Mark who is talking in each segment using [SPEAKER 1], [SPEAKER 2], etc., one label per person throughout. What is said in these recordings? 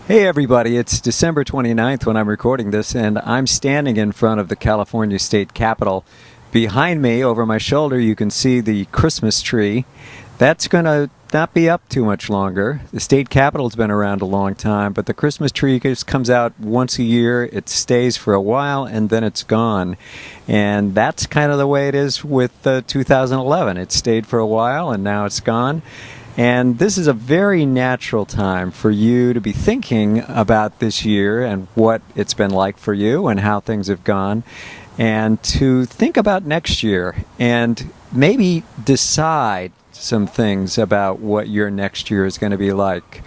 [SPEAKER 1] Hey everybody, it's December 29th when I'm recording this, and I'm standing in front of the California State Capitol. Behind me, over my shoulder, you can see the Christmas tree. That's going to not be up too much longer. The State Capitol's been around a long time, but the Christmas tree just comes out once a year. It stays for a while, and then it's gone. And that's kind of the way it is with 2011. It stayed for a while, and now it's gone. And this is a very natural time for you to be thinking about this year and what it's been like for you and how things have gone, and to think about next year and maybe decide some things about what your next year is going to be like.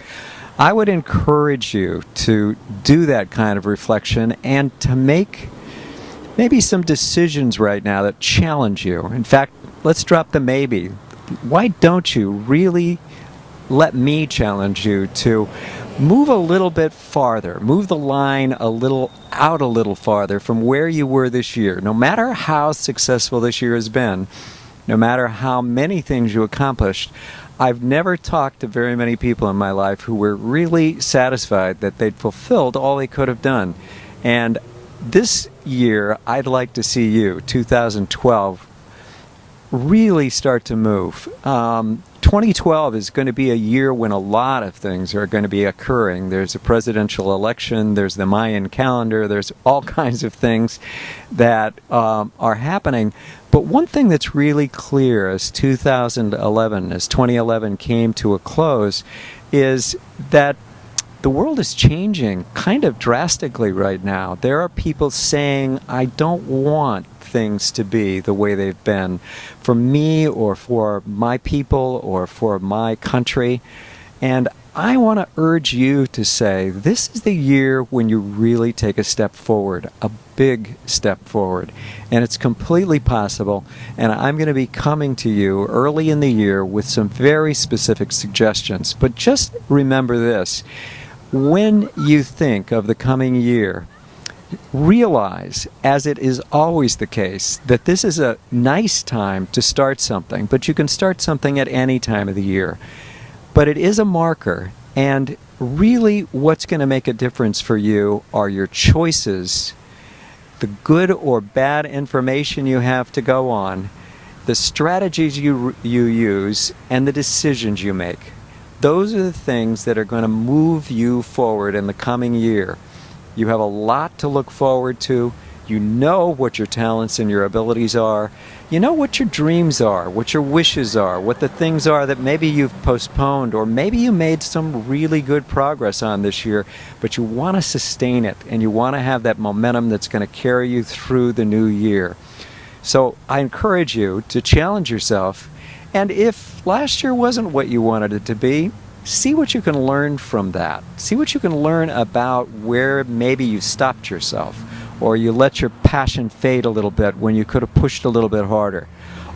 [SPEAKER 1] I would encourage you to do that kind of reflection and to make maybe some decisions right now that challenge you. In fact, let's drop the maybe. Why don't you really let me challenge you to move a little bit farther, move the line a little farther from where you were this year. No matter how successful this year has been, no matter how many things you accomplished, I've never talked to very many people in my life who were really satisfied that they'd fulfilled all they could have done. And this year, I'd like to see you, 2012, really start to move. 2012 is going to be a year when a lot of things are going to be occurring. There's a presidential election, there's the Mayan calendar, there's all kinds of things that are happening. But one thing that's really clear as 2011 came to a close is that the world is changing kind of drastically right now. There are people saying, I don't want things to be the way they've been for me or for my people or for my country. And I want to urge you to say, this is the year when you really take a step forward, a big step forward. And it's completely possible. And I'm going to be coming to you early in the year with some very specific suggestions. But just remember this. When you think of the coming year, realize, as it is always the case, that this is a nice time to start something, but you can start something at any time of the year. But it is a marker, and really what's going to make a difference for you are your choices, the good or bad information you have to go on, the strategies you use, and the decisions you make. Those are the things that are going to move you forward in the coming year. You have a lot to look forward to. You know what your talents and your abilities are. You know what your dreams are, what your wishes are, what the things are that maybe you've postponed, or maybe you made some really good progress on this year, but you want to sustain it and you want to have that momentum that's going to carry you through the new year. So I encourage you to challenge yourself. And if last year wasn't what you wanted it to be, see what you can learn from that. See what you can learn about where maybe you stopped yourself or you let your passion fade a little bit when you could have pushed a little bit harder.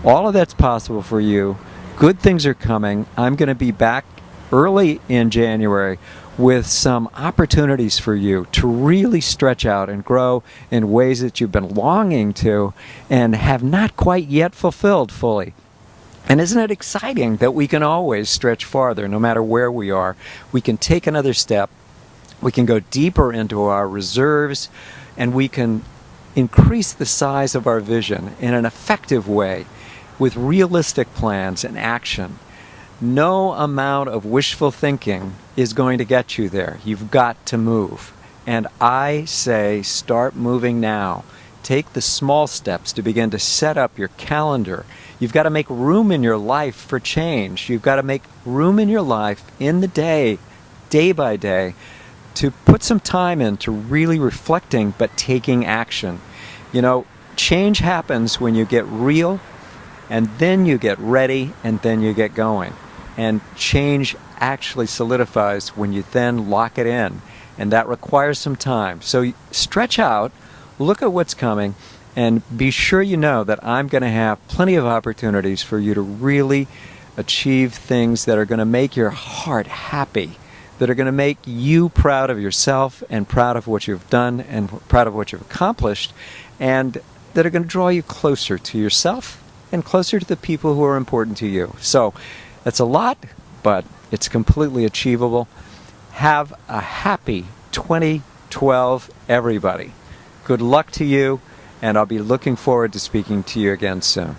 [SPEAKER 1] All of that's possible for you. Good things are coming. I'm going to be back early in January with some opportunities for you to really stretch out and grow in ways that you've been longing to and have not quite yet fulfilled fully. And isn't it exciting that we can always stretch farther no matter where we are? We can take another step, we can go deeper into our reserves, and we can increase the size of our vision in an effective way with realistic plans and action. No amount of wishful thinking is going to get you there. You've got to move. And I say start moving now. Take the small steps to begin to set up your calendar. You've got to make room in your life for change. You've got to make room in your life in the day by day, to put some time into really reflecting but taking action. You know, change happens when you get real, and then you get ready, and then you get going. And change actually solidifies when you then lock it in, and that requires some time. So stretch out, look at what's coming, and be sure you know that I'm going to have plenty of opportunities for you to really achieve things that are going to make your heart happy, that are going to make you proud of yourself and proud of what you've done and proud of what you've accomplished, and that are going to draw you closer to yourself and closer to the people who are important to you. So that's a lot, but it's completely achievable. Have a happy 2012, everybody. Good luck to you, and I'll be looking forward to speaking to you again soon.